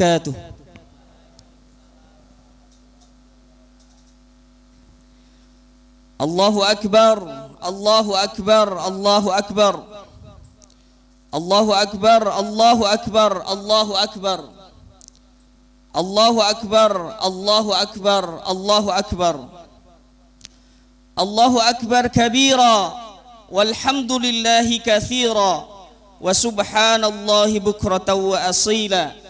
وبركاته. الله أكبر الله أكبر الله أكبر الله أكبر الله أكبر الله أكبر الله أكبر الله أكبر الله أكبر الله أكبر كبيرا والحمد لله كثيرا وسبحان الله بكرة وأصيلا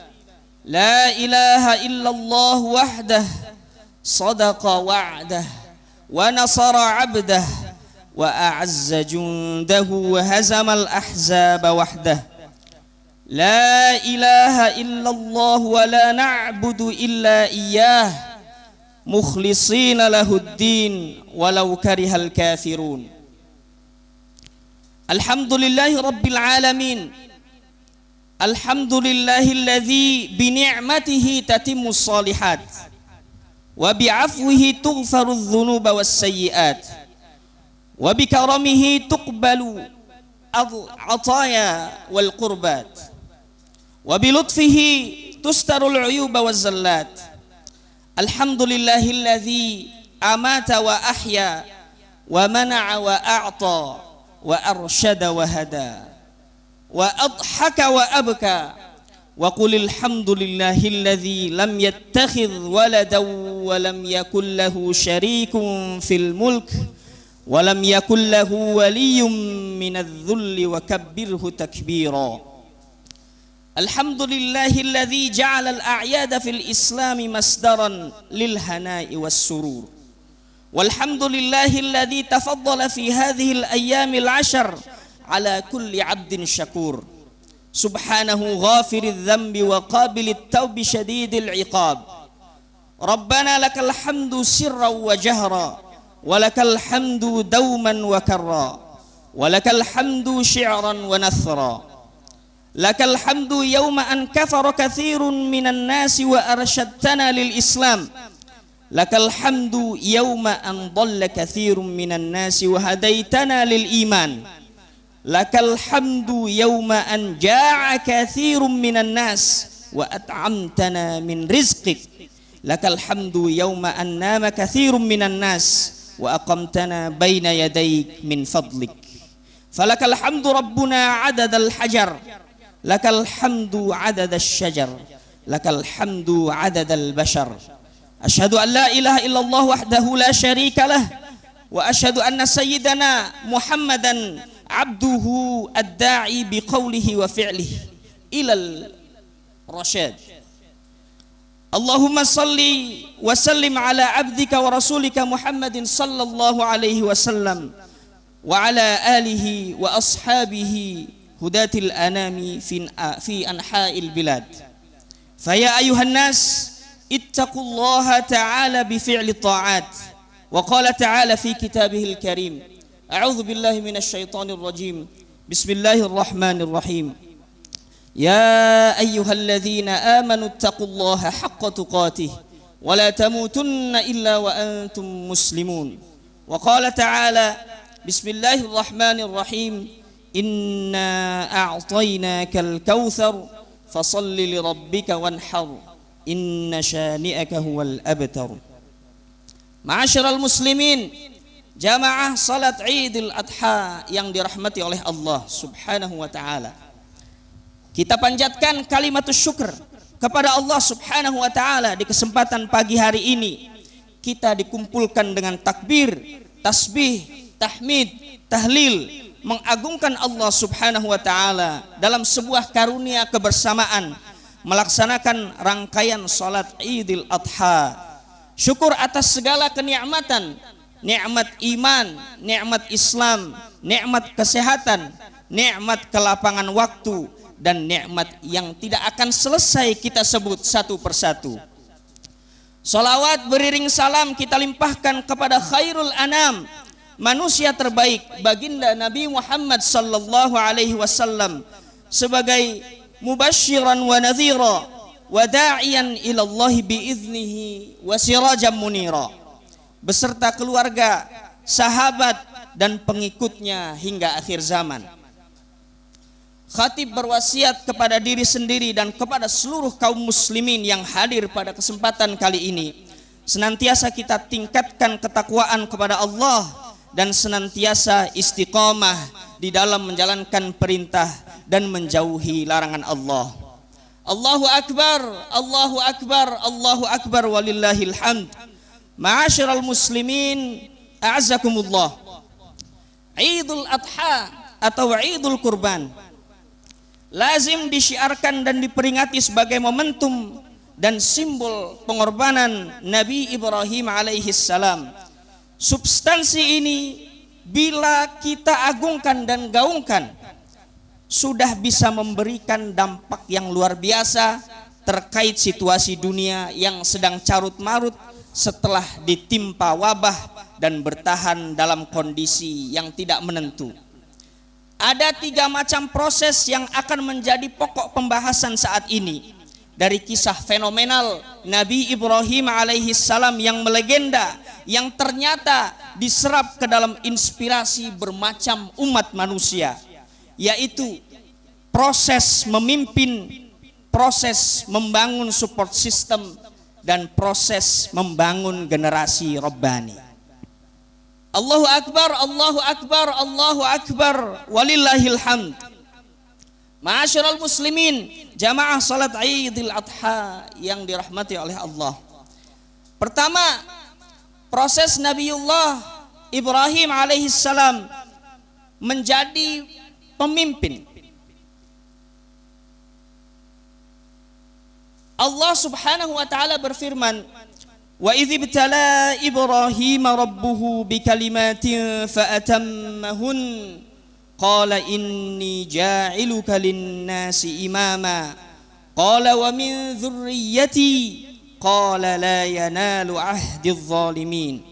لا إله إلا الله وحده صدق وعده ونصر عبده وأعز جنده وهزم الأحزاب وحده لا إله إلا الله ولا نعبد إلا إياه مخلصين له الدين ولو كره الكافرون الحمد لله رب العالمين الحمد لله الذي بنعمته تتم الصالحات وبعفوه تغفر الذنوب والسيئات وبكرمه تقبل العطايا والقربات وبلطفه تستر العيوب والزلات الحمد لله الذي أمات وأحيا ومنع وأعطى وأرشد وهدى وأضحك وأبكى وقل الحمد لله الذي لم يتخذ ولدا ولم يكن له شريك في الملك ولم يكن له ولي من الذل وكبره تكبيرا الحمد لله الذي جعل الأعياد في الإسلام مصدرا للهناء والسرور والحمد لله الذي تفضل في هذه الأيام العشر على كل عبد شكور سبحانه غافر الذنب وقابل التوب شديد العقاب ربنا لك الحمد سرا وجهرا ولك الحمد دوما وكرا ولك الحمد شعرا ونثرا لك الحمد يوم أن كفر كثير من الناس وأرشدتنا للإسلام لك الحمد يوم أن ضل كثير من الناس وهديتنا للإيمان لك الحمد يوم أن جاع كثير من الناس وأطعمتنا من رزقك لك الحمد يوم أن نام كثير من الناس وأقمتنا بين يديك من فضلك فلك الحمد ربنا عدد الحجر لك الحمد عدد الشجر لك الحمد عدد البشر أشهد أن لا إله إلا الله وحده لا شريك له وأشهد أن سيدنا محمدا عبده الداعي بقوله وفعله إلى الرشاد اللهم صل وسلم على عبدك ورسولك محمد صلى الله عليه وسلم وعلى آله وأصحابه هداة الأنام في أنحاء البلاد فيا أيها الناس اتقوا الله تعالى بفعل الطاعات وقال تعالى في كتابه الكريم أعوذ بالله من الشيطان الرجيم بسم الله الرحمن الرحيم يا أيها الذين آمنوا اتقوا الله حق تقاته ولا تموتن إلا وأنتم مسلمون وقال تعالى بسم الله الرحمن الرحيم إنا أعطيناك الكوثر فصل لربك وانحر إن شانئك هو الأبتر معاشر المسلمين jamaah salat Idul Adha yang dirahmati oleh Allah Subhanahu wa taala. Kita panjatkan kalimatus syukur kepada Allah Subhanahu wa taala di kesempatan pagi hari ini. Kita dikumpulkan dengan takbir, tasbih, tahmid, tahlil, mengagungkan Allah Subhanahu wa taala dalam sebuah karunia kebersamaan melaksanakan rangkaian salat Idul Adha. Syukur atas segala kenikmatan, nikmat iman, nikmat Islam, nikmat kesehatan, nikmat kelapangan waktu, dan nikmat yang tidak akan selesai kita sebut satu persatu. Salawat beriring salam kita limpahkan kepada khairul anam, manusia terbaik, baginda Nabi Muhammad sallallahu alaihi wasallam, sebagai mubasyiran wa nadhira wa da'iyan ila Allah biiznihi wa sirajan munira, beserta keluarga, sahabat, dan pengikutnya hingga akhir zaman. Khatib berwasiat kepada diri sendiri dan kepada seluruh kaum muslimin yang hadir pada kesempatan kali ini, senantiasa kita tingkatkan ketakwaan kepada Allah dan senantiasa istiqamah di dalam menjalankan perintah dan menjauhi larangan Allah. Allahu Akbar, Allahu Akbar, Allahu Akbar, walillahil hamd. Ma'asyiral muslimin, a'azzakumullah. Idul Adha atau Idul Kurban lazim disiarkan dan diperingati sebagai momentum dan simbol pengorbanan Nabi Ibrahim alaihi salam. Substansi ini bila kita agungkan dan gaungkan sudah bisa memberikan dampak yang luar biasa terkait situasi dunia yang sedang carut marut setelah ditimpa wabah dan bertahan dalam kondisi yang tidak menentu. Ada 3 macam proses yang akan menjadi pokok pembahasan saat ini dari kisah fenomenal Nabi Ibrahim alaihi salam yang melegenda, yang ternyata diserap ke dalam inspirasi bermacam umat manusia, yaitu proses memimpin, proses membangun support system, dan proses membangun generasi Rabbani. Allahu Akbar, Allahu Akbar, Allahu Akbar, walillahil hamd. Ma'asyiral muslimin, jamaah salat Idul Adha yang dirahmati oleh Allah. Pertama, proses Nabiullah Ibrahim alaihi salam menjadi pemimpin. Allah Subhanahu wa taala berfirman, "Wa idz ibtala Ibrahim rabbuhu bikalimatin fa'atammahun qala inni ja'iluka lin-nasi imama qala wa min dzurriyyati qala la yanalu ahdiz zalimin."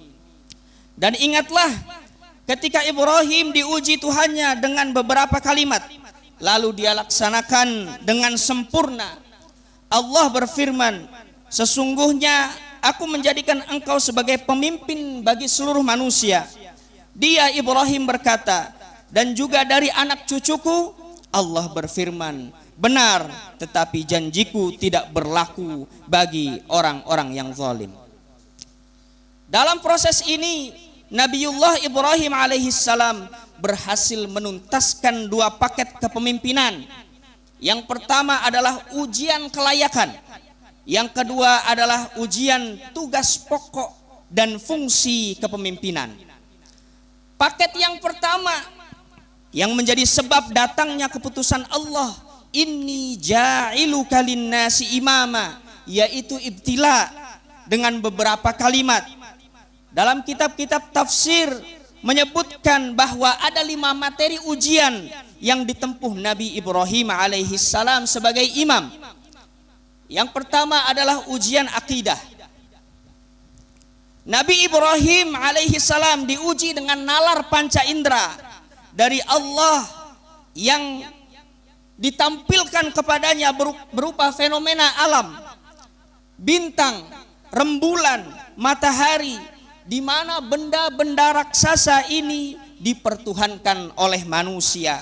Dan ingatlah ketika Ibrahim diuji Tuhannya dengan beberapa kalimat, lalu dia laksanakan dengan sempurna. Allah berfirman, "Sesungguhnya aku menjadikan engkau sebagai pemimpin bagi seluruh manusia." Dia Ibrahim berkata, "Dan juga dari anak cucuku." Allah berfirman, "Benar, tetapi janjiku tidak berlaku bagi orang-orang yang zalim." Dalam proses ini Nabiullah Ibrahim alaihi salam berhasil menuntaskan 2 paket kepemimpinan. Yang pertama adalah ujian kelayakan, yang kedua adalah ujian tugas pokok dan fungsi kepemimpinan. Paket yang pertama yang menjadi sebab datangnya keputusan Allah, "Inni ja'iluka lin-nasi imama", yaitu ibtila dengan beberapa kalimat. Dalam kitab-kitab tafsir menyebutkan bahwa ada 5 materi ujian yang ditempuh Nabi Ibrahim alaihi salam sebagai imam. Yang pertama adalah ujian akidah. Nabi Ibrahim alaihi salam diuji dengan nalar panca indera dari Allah yang ditampilkan kepadanya berupa fenomena alam, bintang, rembulan, matahari, di mana benda-benda raksasa ini dipertuhankan oleh manusia.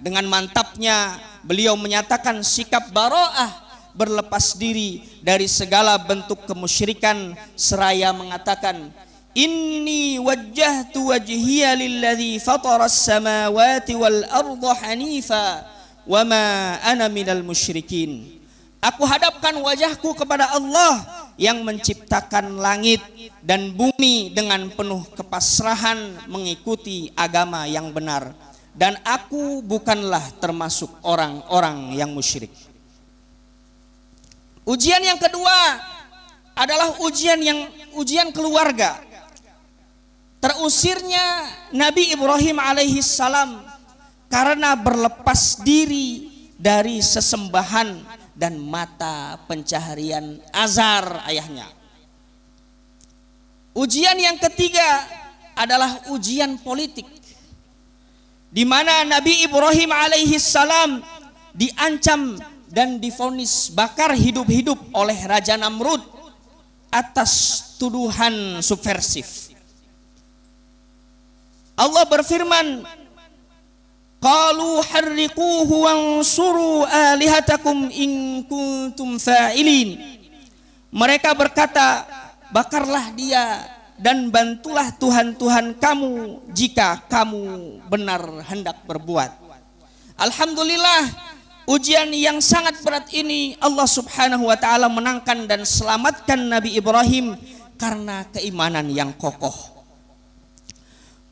Dengan mantapnya beliau menyatakan sikap bara'ah, berlepas diri dari segala bentuk kemusyrikan, seraya mengatakan, "Inni wajjahtu wajhiya lilladzi fataras samawati wal arda hanifa wa ma ana minal musyrikin." Aku hadapkan wajahku kepada Allah yang menciptakan langit dan bumi dengan penuh kepasrahan mengikuti agama yang benar, dan aku bukanlah termasuk orang-orang yang musyrik. Ujian yang kedua adalah ujian keluarga. Terusirnya Nabi Ibrahim alaihi salam karena berlepas diri dari sesembahan dan mata pencaharian Azar ayahnya. Ujian yang ketiga adalah ujian politik, di mana Nabi Ibrahim alaihi salam diancam dan divonis bakar hidup-hidup oleh Raja Namrud atas tuduhan subversif. Allah berfirman, qalu harriquhu wansuru alihatakum in kuntum fa'ilin. Mereka berkata, bakarlah dia dan bantulah Tuhan-Tuhan kamu jika kamu benar hendak berbuat. Alhamdulillah, ujian yang sangat berat ini Allah Subhanahu wa taala menangkan dan selamatkan Nabi Ibrahim karena keimanan yang kokoh.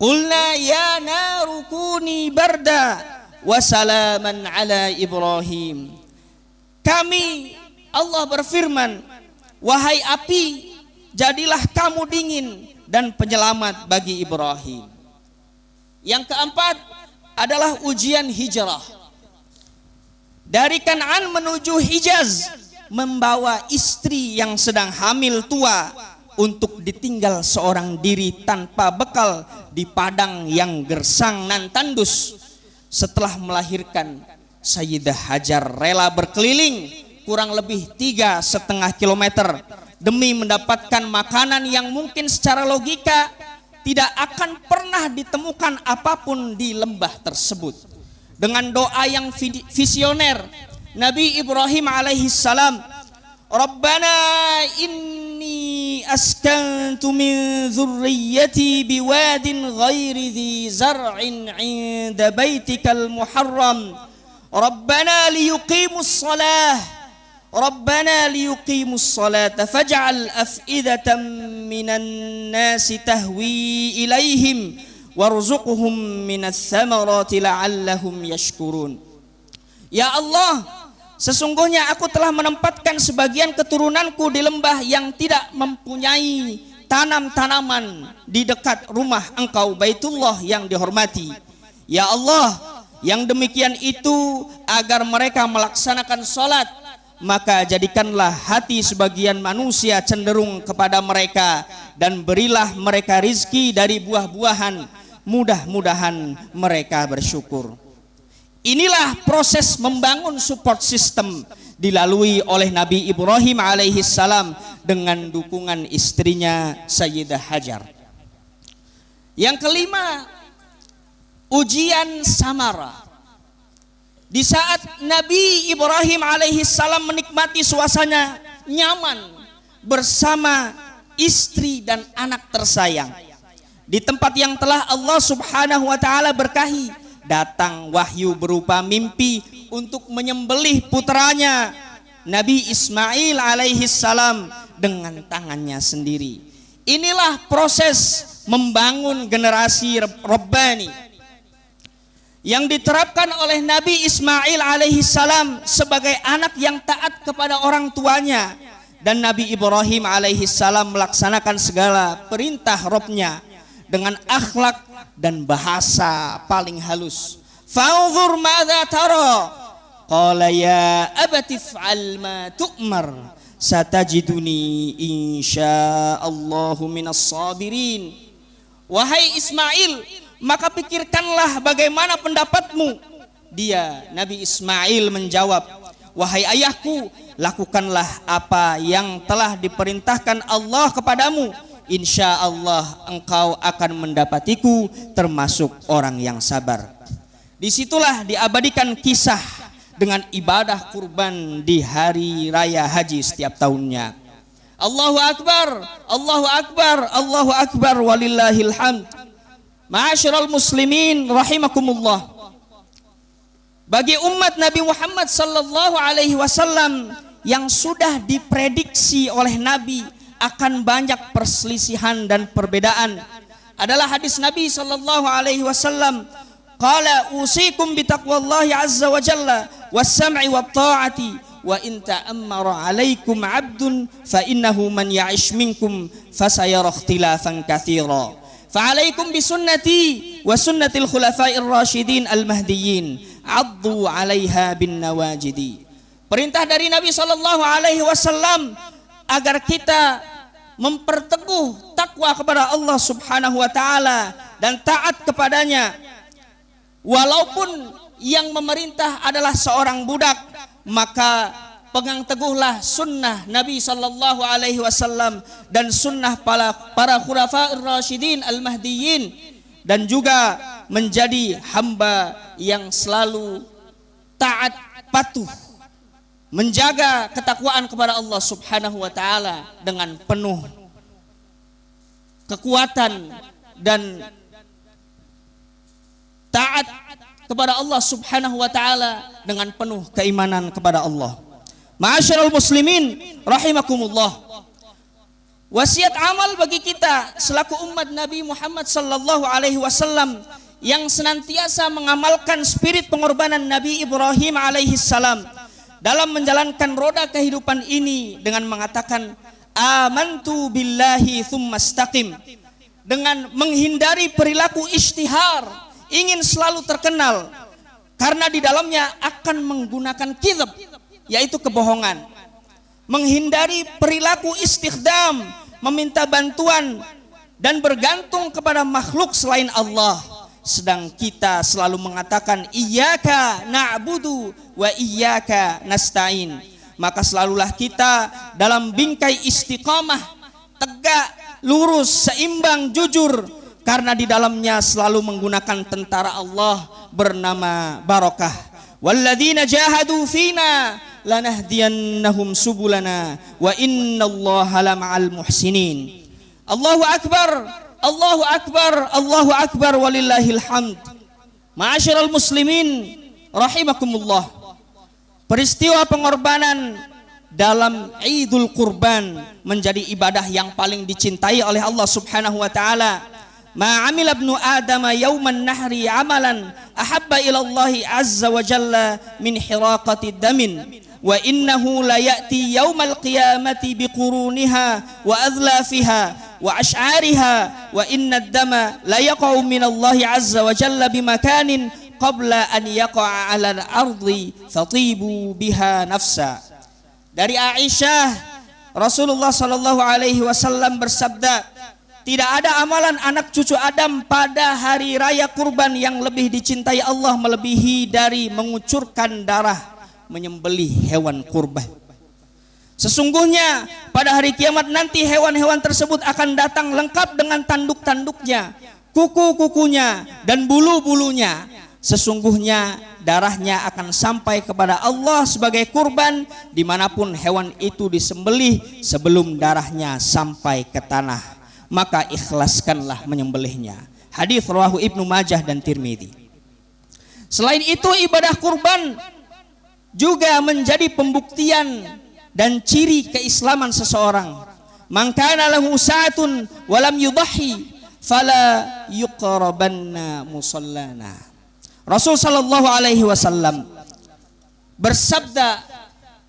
Qulna ya naru kuni barda wa salaman ala Ibrahim. Kami, Allah berfirman, wahai api, jadilah kamu dingin dan penyelamat bagi Ibrahim. Yang keempat adalah ujian hijrah. Dari Kan'an menuju Hijaz, membawa istri yang sedang hamil tua untuk ditinggal seorang diri tanpa bekal di padang yang gersang nan tandus. Setelah melahirkan, Sayyidah Hajar rela berkeliling kurang lebih 3,5 kilometer demi mendapatkan makanan yang mungkin secara logika tidak akan pernah ditemukan apapun di lembah tersebut. Dengan doa yang visioner, Nabi Ibrahim alaihissalam, Rabbana inni askantu min dzurriyyati biwadin ghairi dzi zar'in 'inda baitikal muharram Rabbana liyuqimus salata faj'al af'idatan minan nasi tahwi ilaihim warzuqhum minas thamarati la'allahum yashkurun. Ya Allah, sesungguhnya aku telah menempatkan sebagian keturunanku di lembah yang tidak mempunyai tanam-tanaman di dekat rumah Engkau Baitullah yang dihormati. Ya Allah, yang demikian itu agar mereka melaksanakan salat, maka jadikanlah hati sebagian manusia cenderung kepada mereka dan berilah mereka rizki dari buah-buahan, mudah-mudahan mereka bersyukur. Inilah proses membangun support system dilalui oleh Nabi Ibrahim alaihissalam dengan dukungan istrinya Sayyidah Hajar. Yang kelima, ujian samara. Di saat Nabi Ibrahim alaihissalam menikmati suasana nyaman bersama istri dan anak tersayang, di tempat yang telah Allah Subhanahu wa taala berkahi, datang wahyu berupa mimpi untuk menyembelih putranya Nabi Ismail alaihissalam dengan tangannya sendiri. Inilah proses membangun generasi Rabbani yang diterapkan oleh Nabi Ismail alaihissalam sebagai anak yang taat kepada orang tuanya, dan Nabi Ibrahim alaihissalam melaksanakan segala perintah Rabbnya dengan akhlak dan bahasa paling halus. Fanzur madza tara, qala ya abati if'al ma tu'mar satajiduni insyaallahu minas sabirin. Wahai Ismail, maka pikirkanlah bagaimana pendapatmu. Dia, Nabi Ismail menjawab, wahai ayahku, lakukanlah apa yang telah diperintahkan Allah kepadamu. Insya Allah engkau akan mendapatiku termasuk orang yang sabar. Disitulah diabadikan kisah dengan ibadah kurban di hari raya haji setiap tahunnya. Allahu Akbar, Allahu Akbar, Allahu Akbar, walillahil hamd. Ma'asyiral muslimin rahimakumullah. Bagi umat Nabi Muhammad sallallahu alaihi wasallam yang sudah diprediksi oleh Nabi akan banyak perselisihan dan perbedaan, adalah hadis Nabi sallallahu alaihi wasallam, qala usikum bitaqwallahi azza wa jalla was-sam'i wat-ta'ati wa in ta'ammara 'alaikum 'abdun fa innahu man ya'ish minkum fasayara ikhtilafan katsira. Fa'alaikum bisunnati wa sunnatil khulafa'ir rasyidin al-mahdiyyin 'addu 'alaiha bin nawajidi. Perintah dari Nabi sallallahu alaihi wasallam agar kita memperteguh takwa kepada Allah Subhanahu wa taala dan taat kepadanya. Walaupun yang memerintah adalah seorang budak, maka pegang teguhlah sunnah Nabi sallallahu alaihi wasallam dan sunnah para khulafa'ir rasyidin al-mahdiyyin, dan juga menjadi hamba yang selalu taat, patuh, menjaga ketakwaan kepada Allah Subhanahu wa taala dengan penuh kekuatan dan taat kepada Allah Subhanahu wa taala dengan penuh keimanan kepada Allah. Ma'asyiral muslimin rahimakumullah. Wasiat amal bagi kita selaku umat Nabi Muhammad sallallahu alaihi wasallam yang senantiasa mengamalkan spirit pengorbanan Nabi Ibrahim alaihi salam dalam menjalankan roda kehidupan ini dengan mengatakan amantu billahi tsumma istaqim, dengan menghindari perilaku ishtihar, ingin selalu terkenal karena di dalamnya akan menggunakan kizab, yaitu kebohongan, menghindari perilaku istikhdam, meminta bantuan dan bergantung kepada makhluk selain Allah, sedang kita selalu mengatakan iyyaka na'budu wa iyyaka nasta'in. Maka selalulah kita dalam bingkai istiqamah, tegak, lurus, seimbang, jujur, karena di dalamnya selalu menggunakan tentara Allah bernama Barakah. Walladzina jahadu fina lanahdiyannahum subulana wa innallaha lama'al muhsinin. Allahu akbar, Allahu akbar, Allahu akbar walillahil hamd. Ma'asyiral muslimin rahimakumullah. Peristiwa pengorbanan dalam Idul Kurban menjadi ibadah yang paling dicintai oleh Allah Subhanahu wa taala. Ma amila ibnu Adam yauman nahri amalan ahabba ila Allah azza wa jalla min hiraqati damin wa innahu la ya'ti yaumal qiyamati biquruniha wa adlafiha wa ash'ariha wa inna ad-dama la yaqa'u min Allah azza wa jalla bimakanin qabla an yaqa'a 'ala al-ardi fatibu biha nafsa. Dari Aisyah, Rasulullah sallallahu alaihi wasallam bersabda, tidak ada amalan anak cucu Adam pada hari raya kurban yang lebih dicintai Allah melebihi dari mengucurkan darah menyembelih hewan kurban. Sesungguhnya pada hari kiamat nanti hewan-hewan tersebut akan datang lengkap dengan tanduk-tanduknya, kuku-kukunya dan bulu-bulunya. Sesungguhnya darahnya akan sampai kepada Allah sebagai kurban dimanapun hewan itu disembelih sebelum darahnya sampai ke tanah. Maka ikhlaskanlah menyembelihnya. Hadis rawahu Ibnu Majah dan Tirmidzi. Selain itu ibadah kurban juga menjadi pembuktian dan ciri keislaman seseorang. Man kana lahu sa'atun wa lam yudhi fala yuqrabanna musallana. Rasul sallallahu alaihi wasallam bersabda,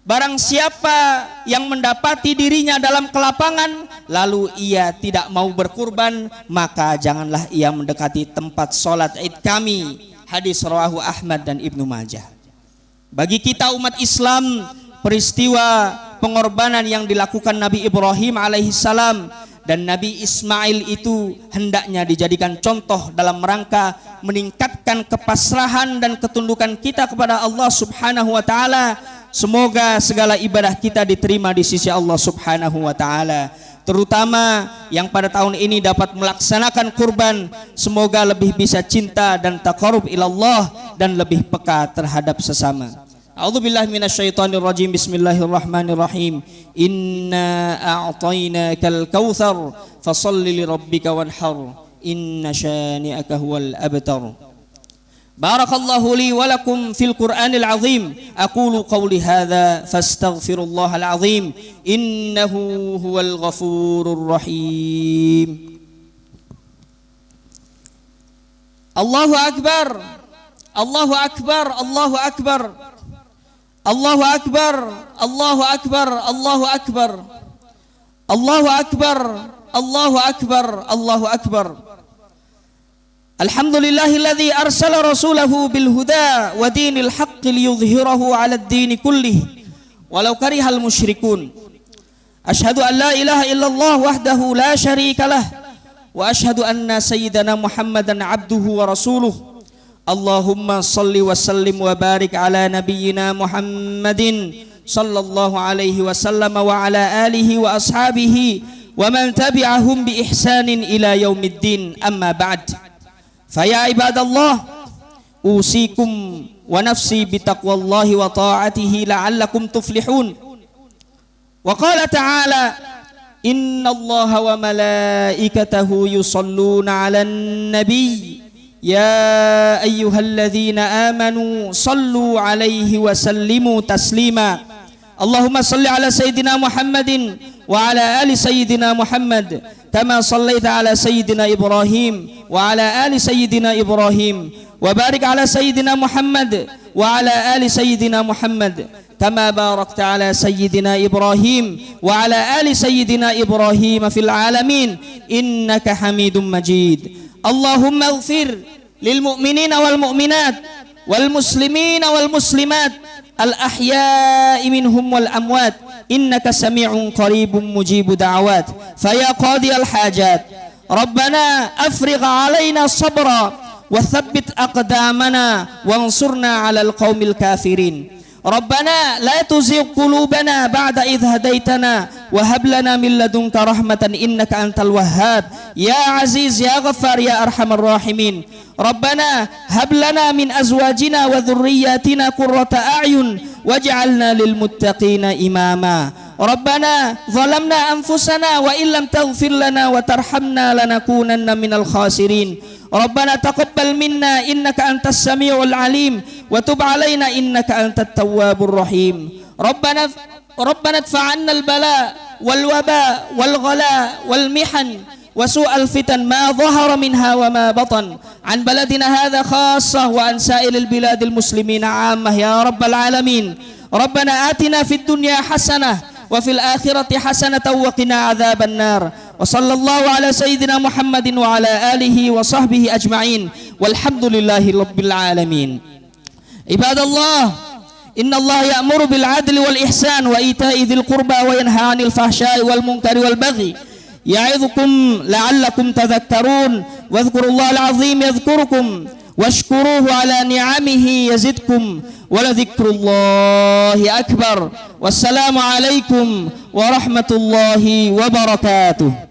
barang siapa yang mendapati dirinya dalam kelapangan lalu ia tidak mau berkurban, maka janganlah ia mendekati tempat sholat Id kami. Hadis rawahu Ahmad dan Ibnu Majah. Bagi kita umat Islam, peristiwa pengorbanan yang dilakukan Nabi Ibrahim alaihissalam dan Nabi Ismail itu hendaknya dijadikan contoh dalam rangka meningkatkan kepasrahan dan ketundukan kita kepada Allah Subhanahu wa taala. Semoga segala ibadah kita diterima di sisi Allah Subhanahu wa taala, terutama yang pada tahun ini dapat melaksanakan kurban. Semoga lebih bisa cinta dan taqarrub ila Allah dan lebih peka terhadap sesama. A'udzubillahi minasyaitonir rajim. Bismillahirrahmanirrahim. Inna a'tainakal kautsar fasholli lirabbika wanhar. Inna syani'aka huwal abtar. Barakallahu li wa lakum fil Qur'anil azim. Aqulu qawli hadza fastaghfirullahal azim. Innahu huwal ghafurur rahim. Allahu akbar. Allahu akbar. Allahu akbar. Allahu akbar, Allahu akbar, Allahu akbar, Allahu akbar, Allahu akbar, Allahu akbar. Alhamdulillahilladzi arsala rasulahu bil huda wa dinil haqqi liyudhhirahu 'ala ad-din kullih walau karihal musyrikun. Asyhadu an la ilaha illallah wahdahu la syarika lah wa asyhadu anna sayyidana Muhammadan 'abduhu wa rasuluh. Allahumma salli wa sallim wa barik ala nabiyyina Muhammadin sallallahu alaihi wasallam wa ala alihi wa ashabihi wa man tabi'ahum bi ihsanin ila yaumiddin. Amma ba'd. Faya ibadallah, usikum wa nafsi bitaqwallahi wa ta'atihi la'allakum tuflihun. Wa qala ta'ala, innallaha wa malaikatahu yusalluna 'alan nabiy ya ayyuhalladzina amanu sallu 'alaihi wa sallimu taslima. Allahumma salli 'ala sayyidina Muhammadin wa 'ala ali sayyidina Muhammad kama sallaita 'ala sayyidina Ibrahim wa 'ala ali sayyidina Ibrahim wa barik 'ala sayyidina Muhammad wa 'ala ali sayyidina Muhammad kama barakta 'ala sayyidina Ibrahim wa 'ala ali sayyidina Ibrahim fil 'alamin innaka Hamidum Majid. Allahumma ighfir lil mu'minina wal mu'minat wal muslimina wal muslimat al ahya'i minhum wal amwat innaka sami'un qaribun mujibu da'awat. Faya qadi al hajat, Rabbana afrigh 'alaina sabra wa thabbit aqdamana wansurna 'alal qaumil kafirin. Rabbana la tuzigh qulubana ba'da idh hadaitana wa hab lana min ladunka rahmatan innaka antal wahhab ya aziz ya ghaffar ya arhamar rahimin. Rabbana hab lana min azwajina wa dhurriyyatina qurrata a'yun waj'alna lil muttaqina imama. Rabbana zalamna anfusana wa illam taghfir lana wa tarhamna lanakunanna minal khasirin. Rabbana taqabbal minna innaka antas samiul alim wa tub alaina innaka antat tawwabur rahim. Rabbana adfa' 'anna al-bala wal waba wal ghala wal mihan wa su'al fitan ma dhahara minha wa ma batan an baladina hadha khassah wa an sa'ilil biladil muslimina 'ammah ya rabbal alamin. Rabbana atina fid dunya hasanah wa fil akhirati hasanatan wa qina adzaban nar. Wa sallallahu ala sayyidina Muhammadin wa ala alihi wa sahbihi ajma'in walhamdulillahi rabbil alamin. Ibadallah, inna Allah ya'muru bil adli wal ihsan wa ita'i dzil qurba wa yanha 'anil fahsya'i wal munkari wal baghi ya'idhukum la'allakum tadhakkarun. Wadhkurullahal 'azim yadhkurukum washkuruhu 'ala ni'amihi yazidkum waladhikrullahi akbar. Wassalamu alaikum warahmatullahi wabarakatuh.